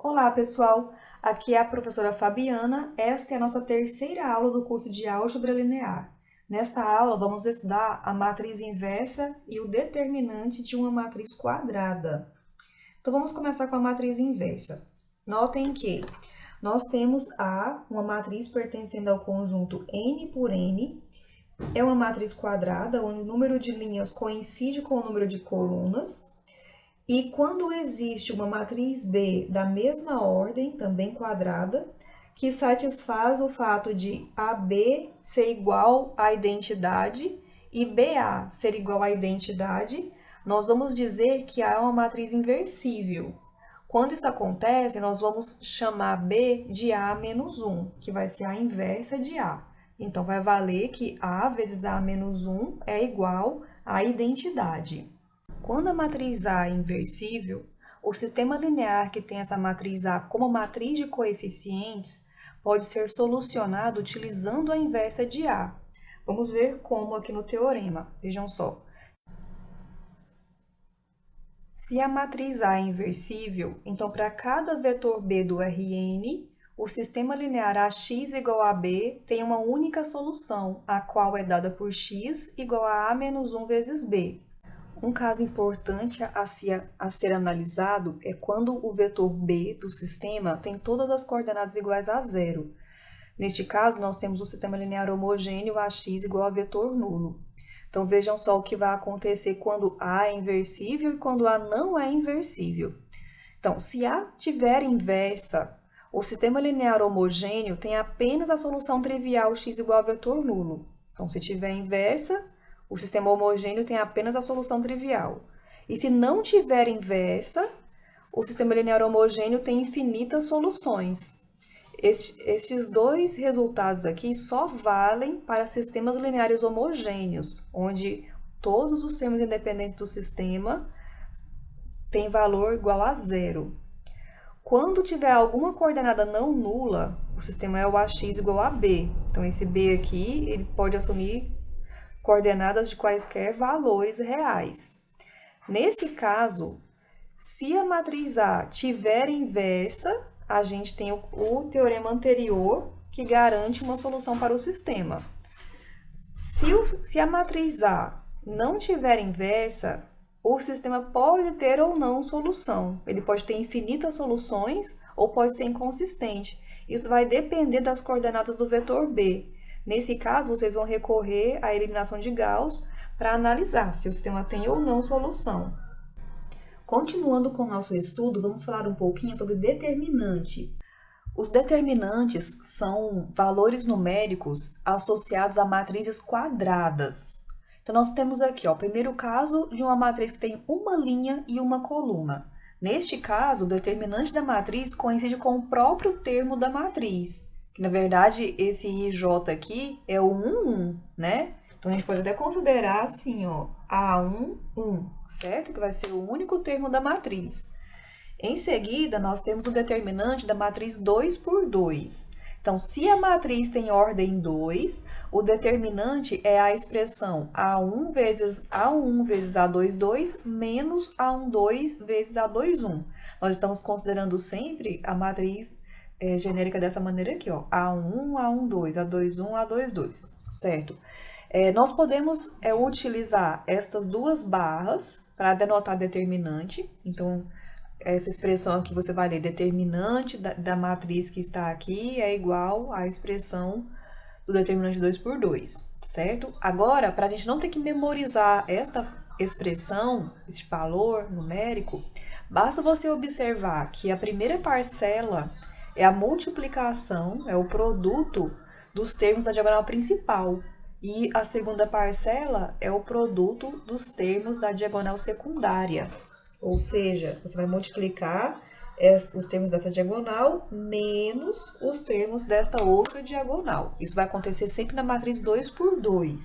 Olá, pessoal! Aqui é a professora Fabiana. Esta é a nossa terceira aula do curso de Álgebra Linear. Nesta aula, vamos estudar a matriz inversa e o determinante de uma matriz quadrada. Então, vamos começar com a matriz inversa. Notem que nós temos uma matriz pertencendo ao conjunto n por n. É uma matriz quadrada, onde o número de linhas coincide com o número de colunas. E quando existe uma matriz B da mesma ordem, também quadrada, que satisfaz o fato de AB ser igual à identidade e BA ser igual à identidade, nós vamos dizer que A é uma matriz inversível. Quando isso acontece, nós vamos chamar B de A menos 1, que vai ser a inversa de A. Então, vai valer que A vezes A menos 1 é igual à identidade. Quando a matriz A é inversível, o sistema linear que tem essa matriz A como matriz de coeficientes pode ser solucionado utilizando a inversa de A. Vamos ver como aqui no teorema. Vejam só. Se a matriz A é inversível, então para cada vetor B do Rn, o sistema linear AX igual a B tem uma única solução, a qual é dada por x igual a menos 1 vezes B. Um caso importante a ser analisado é quando o vetor B do sistema tem todas as coordenadas iguais a zero. Neste caso, nós temos um sistema linear homogêneo AX igual a vetor nulo. Então, vejam só o que vai acontecer quando A é inversível e quando A não é inversível. Então, se A tiver inversa, o sistema linear homogêneo tem apenas a solução trivial x igual a vetor nulo. Então, se tiver inversa, o sistema homogêneo tem apenas a solução trivial. E se não tiver inversa, o sistema linear homogêneo tem infinitas soluções. Estes dois resultados aqui só valem para sistemas lineares homogêneos, onde todos os termos independentes do sistema têm valor igual a zero. Quando tiver alguma coordenada não nula, o sistema é o AX igual a B. Então, esse B aqui ele pode assumir coordenadas de quaisquer valores reais. Nesse caso, se a matriz A tiver inversa, a gente tem o teorema anterior que garante uma solução para o sistema. Se a matriz A não tiver inversa, o sistema pode ter ou não solução. Ele pode ter infinitas soluções ou pode ser inconsistente. Isso vai depender das coordenadas do vetor B. Nesse caso, vocês vão recorrer à eliminação de Gauss para analisar se o sistema tem ou não solução. Continuando com o nosso estudo, vamos falar um pouquinho sobre determinante. Os determinantes são valores numéricos associados a matrizes quadradas. Então, nós temos aqui o primeiro caso de uma matriz que tem uma linha e uma coluna. Neste caso, o determinante da matriz coincide com o próprio termo da matriz. Que, na verdade, esse IJ aqui é o 1, 1, né? Então, a gente pode até considerar assim, A1, 1, certo? Que vai ser o único termo da matriz. Em seguida, nós temos o determinante da matriz 2 por 2. Então, se a matriz tem ordem 2, o determinante é a expressão A1 vezes A1 vezes A2, 2, menos A1, 2 vezes A2, 1. Nós estamos considerando sempre a matriz genérica dessa maneira aqui, A1, A1, 2, A2, 1, A2, 2, certo? Nós podemos utilizar estas duas barras para denotar determinante. Então, essa expressão aqui você vai ler determinante da matriz que está aqui é igual à expressão do determinante 2 por 2, certo? Agora, para a gente não ter que memorizar esta expressão, este valor numérico, basta você observar que a primeira parcela é a multiplicação, é o produto dos termos da diagonal principal. E a segunda parcela é o produto dos termos da diagonal secundária. Ou seja, você vai multiplicar os termos dessa diagonal menos os termos desta outra diagonal. Isso vai acontecer sempre na matriz 2 por 2.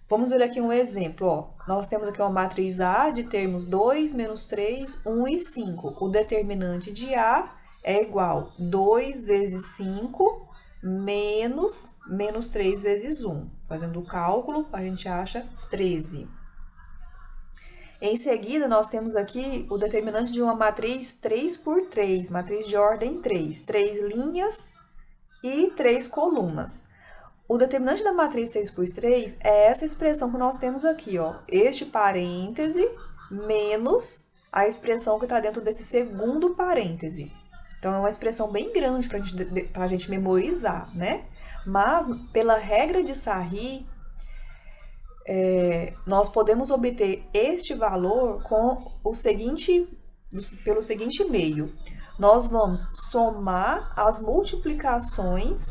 Vamos ver aqui um exemplo. Nós temos aqui uma matriz A de termos 2, menos 3, 1 e 5. O determinante de A é igual a 2 vezes 5 menos 3 vezes 1. Fazendo o cálculo, a gente acha 13. Em seguida, nós temos aqui o determinante de uma matriz 3 por 3, matriz de ordem 3, 3 linhas e 3 colunas. O determinante da matriz 3 por 3 é essa expressão que nós temos aqui, ó, este parêntese menos a expressão que está dentro desse segundo parêntese. Então, é uma expressão bem grande para a gente memorizar, né? Mas, pela regra de Sarry, nós podemos obter este valor pelo seguinte meio. Nós vamos somar as multiplicações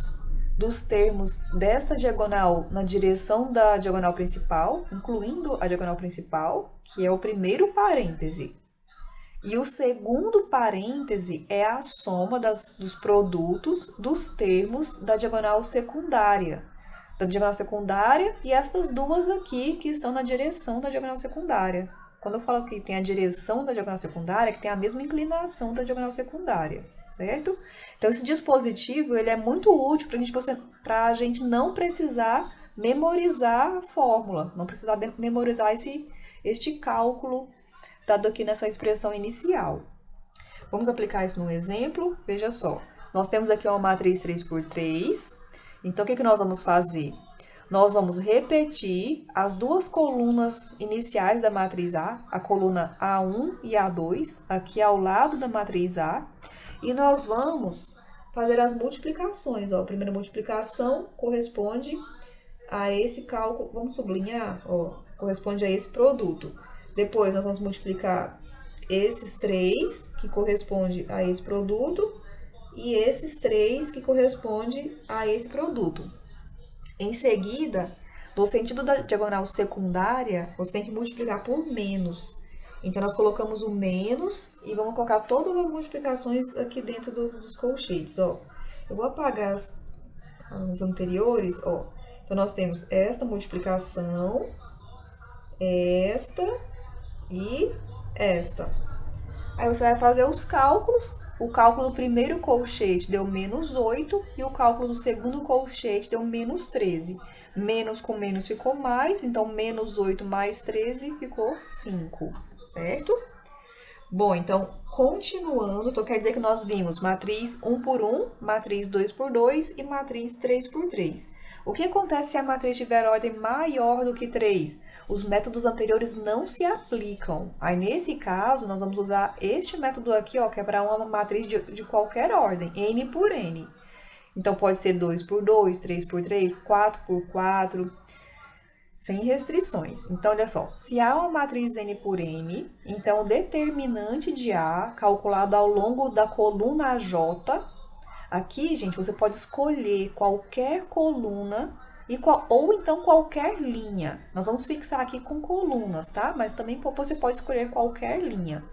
dos termos desta diagonal na direção da diagonal principal, incluindo a diagonal principal, que é o primeiro parêntese. E o segundo parêntese é a soma dos produtos dos termos da diagonal secundária. Da diagonal secundária e essas duas aqui que estão na direção da diagonal secundária. Quando eu falo que tem a direção da diagonal secundária, é que tem a mesma inclinação da diagonal secundária, certo? Então, esse dispositivo ele é muito útil para a gente não precisar memorizar a fórmula, não precisar memorizar este cálculo dado aqui nessa expressão inicial. Vamos aplicar isso num exemplo. Veja só, nós temos aqui uma matriz 3 por 3. Então, o que nós vamos fazer? Nós vamos repetir as duas colunas iniciais da matriz a coluna A1 e A2, aqui ao lado da matriz A, e nós vamos fazer as multiplicações. Ó. A primeira multiplicação corresponde a esse cálculo, vamos sublinhar, ó, corresponde a esse produto. Depois, nós vamos multiplicar esses 3, que corresponde a esse produto, e esses 3, que corresponde a esse produto. Em seguida, no sentido da diagonal secundária, você tem que multiplicar por menos. Então, nós colocamos o menos e vamos colocar todas as multiplicações aqui dentro dos colchetes, ó. Eu vou apagar as anteriores, ó. Então, nós temos esta multiplicação, esta e esta. Aí você vai fazer os cálculos. O cálculo do primeiro colchete deu menos 8 e o cálculo do segundo colchete deu menos 13. Menos com menos ficou mais, então menos 8 mais 13 ficou 5, certo? Bom, então, continuando, então quer dizer que nós vimos matriz 1 por 1, matriz 2 por 2 e matriz 3 por 3. O que acontece se a matriz tiver ordem maior do que 3? Os métodos anteriores não se aplicam. Aí, nesse caso, nós vamos usar este método aqui, ó, que é para uma matriz de qualquer ordem, n por n. Então, pode ser 2 por 2, 3 por 3, 4 por 4, sem restrições. Então, olha só, se há uma matriz n por n, então o determinante de A, calculado ao longo da coluna J, aqui, gente, você pode escolher qualquer coluna ou então qualquer linha. Nós vamos fixar aqui com colunas, tá? Mas também você pode escolher qualquer linha.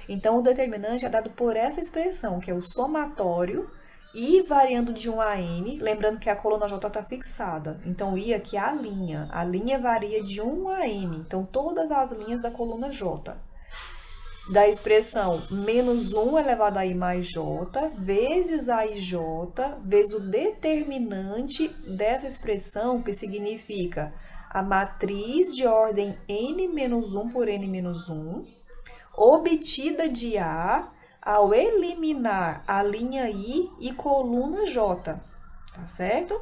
Então, o determinante é dado por essa expressão, que é o somatório, I variando de 1 a n, lembrando que a coluna J está fixada. Então, I aqui é a linha varia de 1 a n, então todas as linhas da coluna J. Da expressão menos 1 elevado a i mais j, vezes a ij, vezes o determinante dessa expressão, que significa a matriz de ordem n menos 1 por n menos 1, obtida de A ao eliminar a linha I e coluna J, tá certo?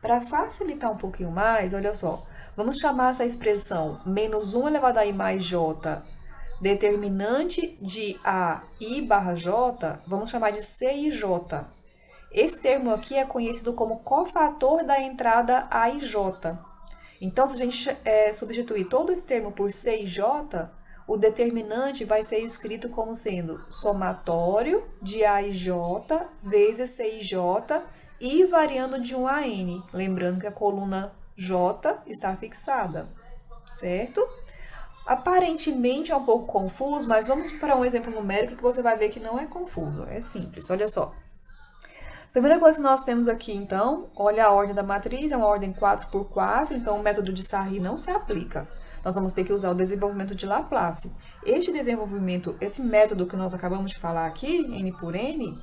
Para facilitar um pouquinho mais, olha só, vamos chamar essa expressão menos 1 elevado a i mais j, determinante de A I barra J, vamos chamar de CIJ. Esse termo aqui é conhecido como cofator da entrada A e J. Então, se a gente substituir todo esse termo por CIJ, o determinante vai ser escrito como sendo somatório de A e J vezes CIJ e variando de 1 a n. Lembrando que a coluna J está fixada, certo? Aparentemente é um pouco confuso, mas vamos para um exemplo numérico que você vai ver que não é confuso, é simples, olha só. Primeira coisa que nós temos aqui, então, olha a ordem da matriz, é uma ordem 4 por 4, então o método de Sarry não se aplica. Nós vamos ter que usar o desenvolvimento de Laplace. Esse método que nós acabamos de falar aqui, n por n,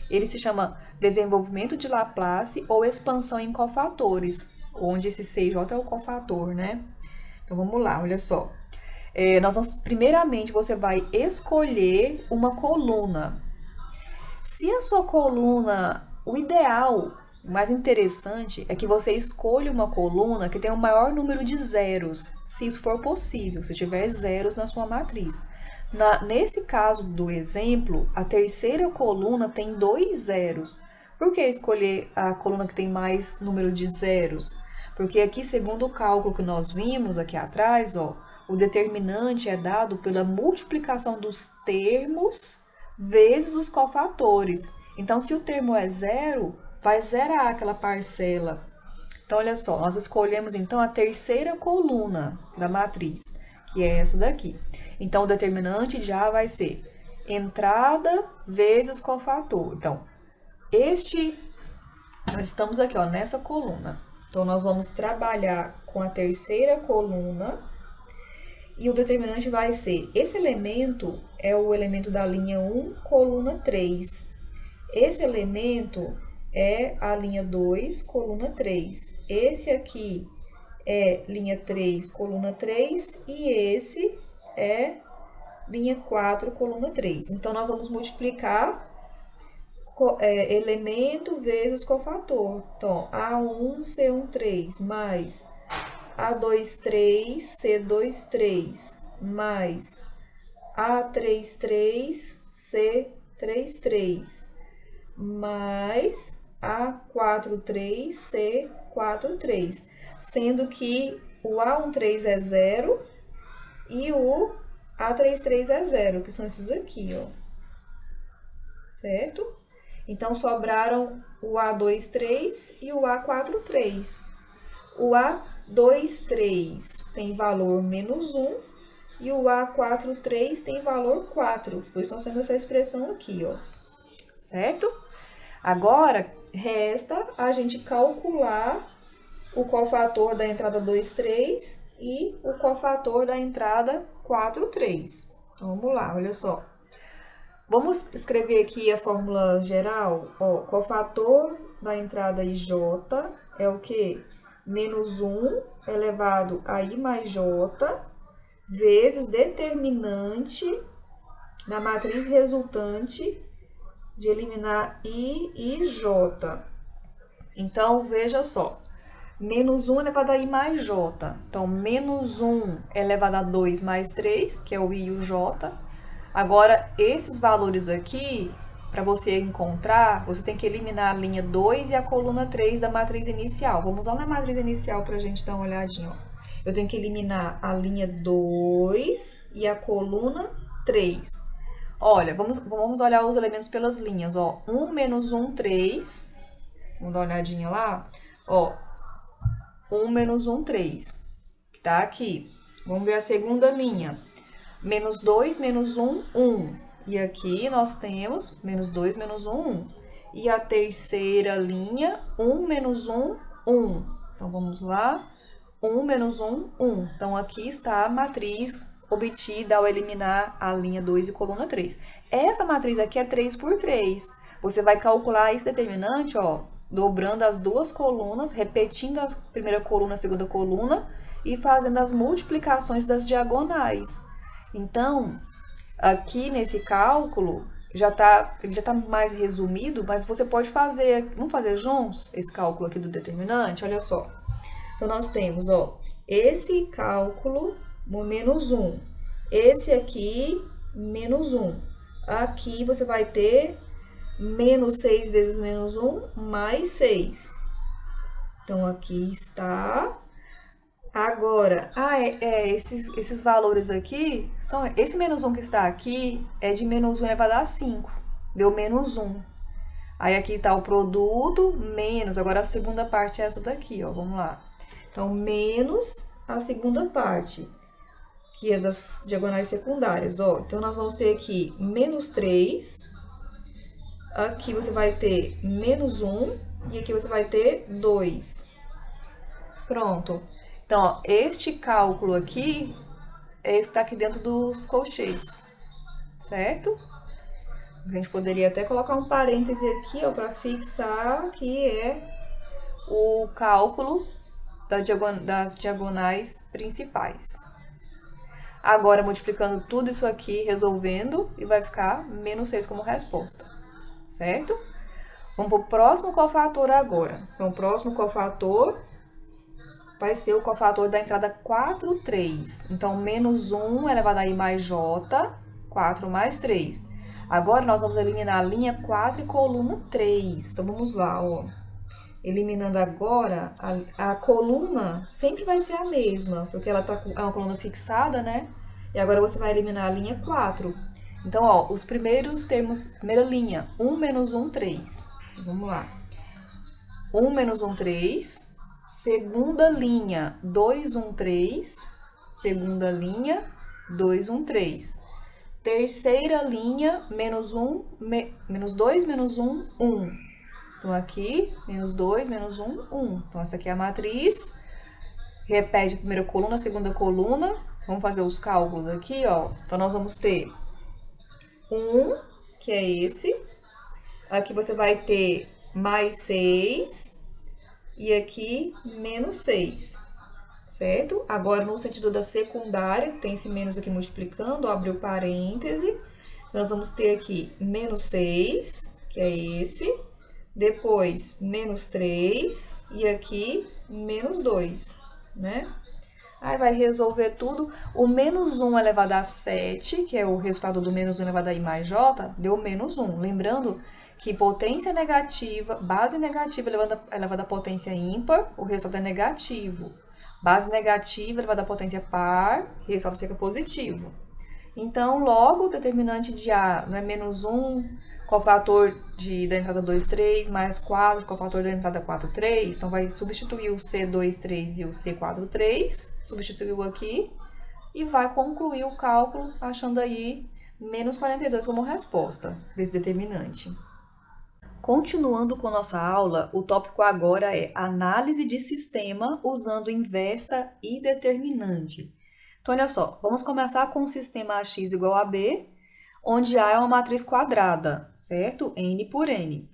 ele se chama desenvolvimento de Laplace ou expansão em cofatores, onde esse CJ é o cofator, né? Então, vamos lá, olha só. Primeiramente, você vai escolher uma coluna. Se a sua coluna, o ideal, o mais interessante, é que você escolha uma coluna que tenha o maior número de zeros, se isso for possível, se tiver zeros na sua matriz. Nesse caso do exemplo, a terceira coluna tem 2 zeros. Por que escolher a coluna que tem mais número de zeros? Porque aqui, segundo o cálculo que nós vimos aqui atrás, ó, o determinante é dado pela multiplicação dos termos vezes os cofatores. Então, se o termo é zero, vai zerar aquela parcela. Então, olha só, nós escolhemos então a terceira coluna da matriz, que é essa daqui. Então, o determinante de A vai ser entrada vezes cofator. Então, nós estamos aqui, ó, nessa coluna. Então, nós vamos trabalhar com a terceira coluna e o determinante vai ser, esse elemento é o elemento da linha 1, coluna 3. Esse elemento é a linha 2, coluna 3. Esse aqui é linha 3, coluna 3, e esse é linha 4, coluna 3. Então, nós vamos multiplicar elemento vezes cofator. Então, A1, C1, 3, mais A2,3, C2,3, mais A3,3, C3,3, mais A4,3, C4,3. Sendo que o A13 é 0 e o A33 é 0, que são esses aqui, ó. Certo? Então, sobraram o A23 e o A43. O A23 tem valor menos 1 e o A43 tem valor 4. Por isso, nós temos essa expressão aqui, ó. Certo? Agora, resta a gente calcular o cofator da entrada 2,3 e o cofator da entrada 4,3. Então, vamos lá, olha só. Vamos escrever aqui a fórmula geral. Ó, cofator da entrada IJ é o quê? Menos 1 elevado a I mais J vezes determinante na matriz resultante de eliminar I e J. Então, veja só. Menos 1 elevado a I mais J. Então, menos 1 elevado a 2 mais 3, que é o I e o J. Agora, esses valores aqui, para você encontrar, você tem que eliminar a linha 2 e a coluna 3 da matriz inicial. Vamos lá na matriz inicial para a gente dar uma olhadinha. Ó. Eu tenho que eliminar a linha 2 e a coluna 3. Olha, vamos olhar os elementos pelas linhas. Ó. 1 menos 1, 3. Vamos dar uma olhadinha lá. Ó, 1 menos 1, 3. Que tá aqui. Vamos ver a segunda linha. Menos 2, menos 1, 1. E aqui nós temos menos 2, menos 1, 1. E a terceira linha, 1 menos 1, 1. Então, vamos lá. 1 menos 1, 1. Então, aqui está a matriz obtida ao eliminar a linha 2 e coluna 3. Essa matriz aqui é 3 por 3. Você vai calcular esse determinante, ó, dobrando as duas colunas, repetindo a primeira coluna, a segunda coluna e fazendo as multiplicações das diagonais. Então, aqui nesse cálculo, ele já está mais resumido, mas você pode fazer, vamos fazer juntos esse cálculo aqui do determinante? Olha só. Então, nós temos, ó, esse cálculo, menos 1. Esse aqui, menos 1. Aqui você vai ter menos 6 vezes menos 1, mais 6. Então, aqui está. Agora, esses valores aqui, esse menos 1 que está aqui é de menos 1 elevado a 5. Deu menos 1. Aí, aqui está o produto, menos. Agora, a segunda parte é essa daqui, ó. Vamos lá. Então, menos a segunda parte, que é das diagonais secundárias, ó. Então, nós vamos ter aqui menos 3. Aqui você vai ter menos 1. E aqui você vai ter 2. Pronto. Então, ó, este cálculo aqui é esse que está aqui dentro dos colchetes, certo? A gente poderia até colocar um parêntese aqui, ó, para fixar que é o cálculo das diagonais principais. Agora, multiplicando tudo isso aqui, resolvendo, e vai ficar menos 6 como resposta, certo? Vamos para o próximo cofator agora. Então, o próximo cofator vai ser o cofator da entrada 4, 3. Então, menos 1 elevado a i mais j, 4 mais 3. Agora, nós vamos eliminar a linha 4 e coluna 3. Então, vamos lá, ó. Eliminando agora, a coluna sempre vai ser a mesma, porque ela é uma coluna fixada, né? E agora você vai eliminar a linha 4. Então, ó, os primeiros termos, primeira linha, 1 menos 1, 3. Vamos lá. 1 menos 1, 3. Segunda linha, 2, 1, 3. Segunda linha, 2, 1, 3. Terceira linha, menos 1, menos 2, menos 1, 1. Então, aqui, menos 2, menos 1, 1. Então, essa aqui é a matriz. Repete a primeira coluna, a segunda coluna. Vamos fazer os cálculos aqui, ó. Então, nós vamos ter 1, que é esse. Aqui você vai ter mais 6. E aqui, menos 6. Certo? Agora, no sentido da secundária, tem esse menos aqui multiplicando, ó, abriu parêntese. Nós vamos ter aqui menos 6, que é esse. Depois, menos 3. E aqui, menos 2, né? Aí vai resolver tudo. O menos 1 elevado a 7, que é o resultado do menos 1 elevado a i mais j, deu menos 1. Lembrando que potência negativa, base negativa elevada a potência ímpar, o resultado é negativo. Base negativa elevada a potência par, o resultado fica positivo. Então, logo, o determinante de A não é menos 1, cofator da entrada 2, 3, mais 4, cofator da entrada 4, 3. Então, vai substituir o C2, 3 e o C4, 3. Substituiu aqui. E vai concluir o cálculo achando aí menos 42 como resposta desse determinante. Continuando com nossa aula, o tópico agora é análise de sistema usando inversa e determinante. Então, olha só, vamos começar com o sistema AX igual a B, onde A é uma matriz quadrada, certo? N por N.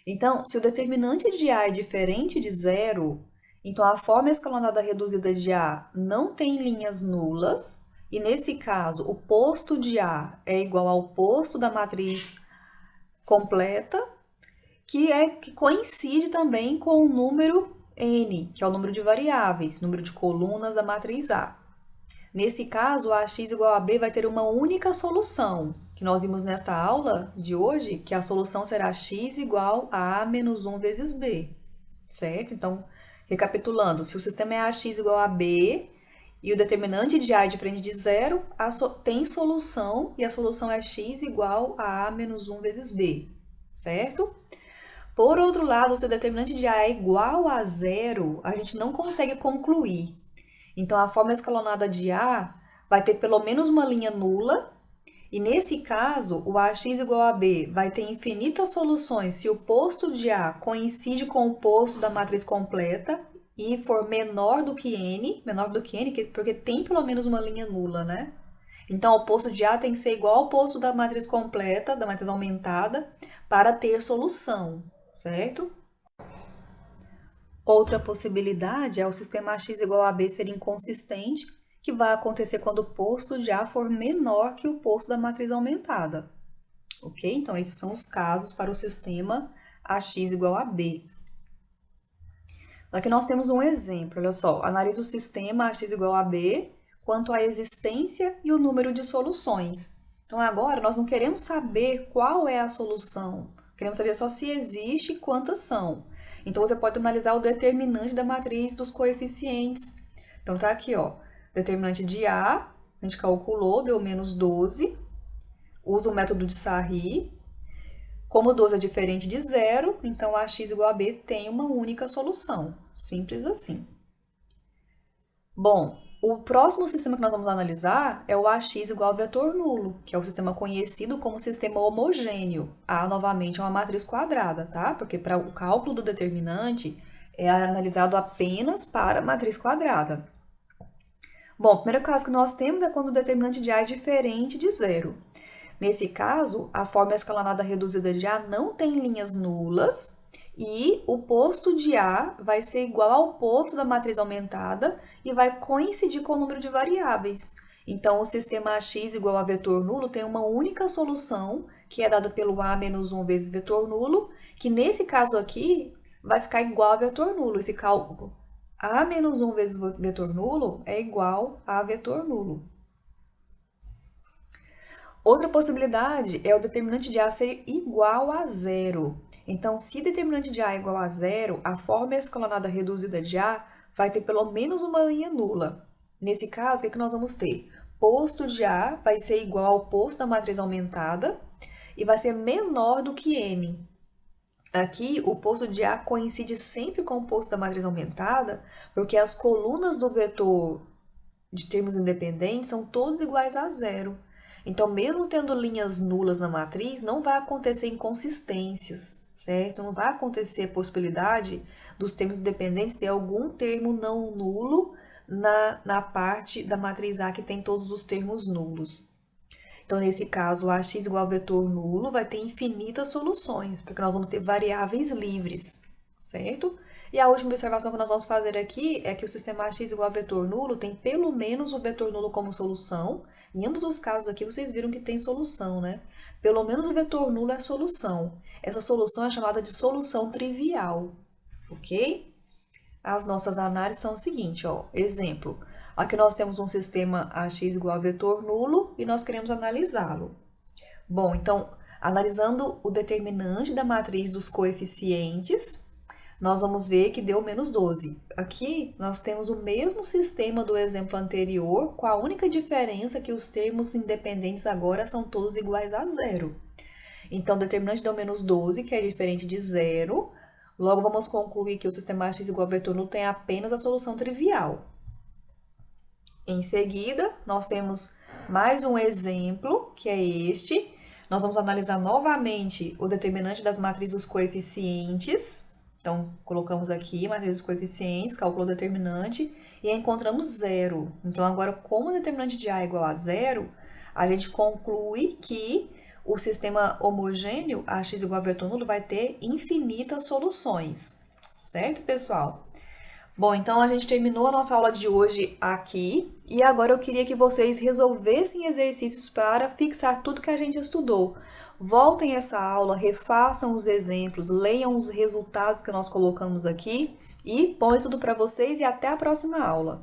Então, se o determinante de A é diferente de zero, então a forma escalonada reduzida de A não tem linhas nulas, e nesse caso, o posto de A é igual ao posto da matriz completa, que coincide também com o número N, que é o número de variáveis, número de colunas da matriz A. Nesse caso, a AX igual a B vai ter uma única solução, que nós vimos nesta aula de hoje, que a solução será x igual a A menos 1 vezes B, certo? Então, recapitulando, se o sistema é AX igual a B e o determinante de A é diferente de zero, tem solução e a solução é x igual a A menos 1 vezes B, certo? Por outro lado, se o determinante de A é igual a zero, a gente não consegue concluir. Então, a forma escalonada de A vai ter pelo menos uma linha nula, e nesse caso, o AX igual a B vai ter infinitas soluções se o posto de A coincide com o posto da matriz completa e for menor do que N, porque tem pelo menos uma linha nula, né? Então, o posto de A tem que ser igual ao posto da matriz completa, da matriz aumentada, para ter solução, certo? Outra possibilidade é o sistema AX igual a B ser inconsistente, que vai acontecer quando o posto de A for menor que o posto da matriz aumentada. Ok? Então, esses são os casos para o sistema AX igual a B. Aqui nós temos um exemplo, olha só. Analisa o sistema AX igual a B quanto à existência e o número de soluções. Então, agora, nós não queremos saber qual é a solução. Queremos saber só se existe e quantas são. Então, você pode analisar o determinante da matriz dos coeficientes. Então, tá aqui, ó. Determinante de A, a gente calculou, deu menos 12. Usa o método de Sarri. Como 12 é diferente de zero, então AX igual a B tem uma única solução. Simples assim. Bom, o próximo sistema que nós vamos analisar é o AX igual a vetor nulo, que é o sistema conhecido como sistema homogêneo. A, novamente, é uma matriz quadrada, tá? Porque para o cálculo do determinante é analisado apenas para a matriz quadrada. Bom, o primeiro caso que nós temos é quando o determinante de A é diferente de zero. Nesse caso, a forma escalonada reduzida de A não tem linhas nulas e o posto de A vai ser igual ao posto da matriz aumentada e vai coincidir com o número de variáveis. Então, o sistema AX igual a vetor nulo tem uma única solução, que é dada pelo A menos 1 vezes vetor nulo, que nesse caso aqui vai ficar igual a vetor nulo, esse cálculo. A menos 1 vezes vetor nulo é igual a vetor nulo. Outra possibilidade é o determinante de A ser igual a zero. Então, se determinante de A é igual a zero, a forma escalonada reduzida de A vai ter pelo menos uma linha nula. Nesse caso, o que nós vamos ter? Posto de A vai ser igual ao posto da matriz aumentada e vai ser menor do que M. Aqui, o posto de A coincide sempre com o posto da matriz aumentada, porque as colunas do vetor de termos independentes são todos iguais a zero. Então, mesmo tendo linhas nulas na matriz, não vai acontecer inconsistências, certo? Não vai acontecer possibilidade dos termos independentes ter algum termo não nulo na parte da matriz A que tem todos os termos nulos. Então, nesse caso, AX igual a vetor nulo vai ter infinitas soluções, porque nós vamos ter variáveis livres, certo? E a última observação que nós vamos fazer aqui é que o sistema AX igual a vetor nulo tem pelo menos o vetor nulo como solução. Em ambos os casos aqui, vocês viram que tem solução, né? Pelo menos o vetor nulo é solução. Essa solução é chamada de solução trivial, ok? As nossas análises são o seguinte, ó. Exemplo, aqui nós temos um sistema AX igual a vetor nulo e nós queremos analisá-lo. Bom, então, analisando o determinante da matriz dos coeficientes, nós vamos ver que deu menos 12. Aqui, nós temos o mesmo sistema do exemplo anterior, com a única diferença que os termos independentes agora são todos iguais a zero. Então, o determinante deu menos 12, que é diferente de zero. Logo, vamos concluir que o sistema AX igual a vetor nulo tem apenas a solução trivial. Em seguida, nós temos mais um exemplo, que é este. Nós vamos analisar novamente o determinante das matrizes dos coeficientes. Então, colocamos aqui matriz dos coeficientes, calculou o determinante e encontramos zero. Então, agora, como o determinante de A é igual a zero, a gente conclui que o sistema homogêneo, AX igual a vetor nulo, vai ter infinitas soluções. Certo, pessoal? Bom, então a gente terminou a nossa aula de hoje aqui e agora eu queria que vocês resolvessem exercícios para fixar tudo que a gente estudou. Voltem essa aula, refaçam os exemplos, leiam os resultados que nós colocamos aqui e bom estudo para vocês e até a próxima aula.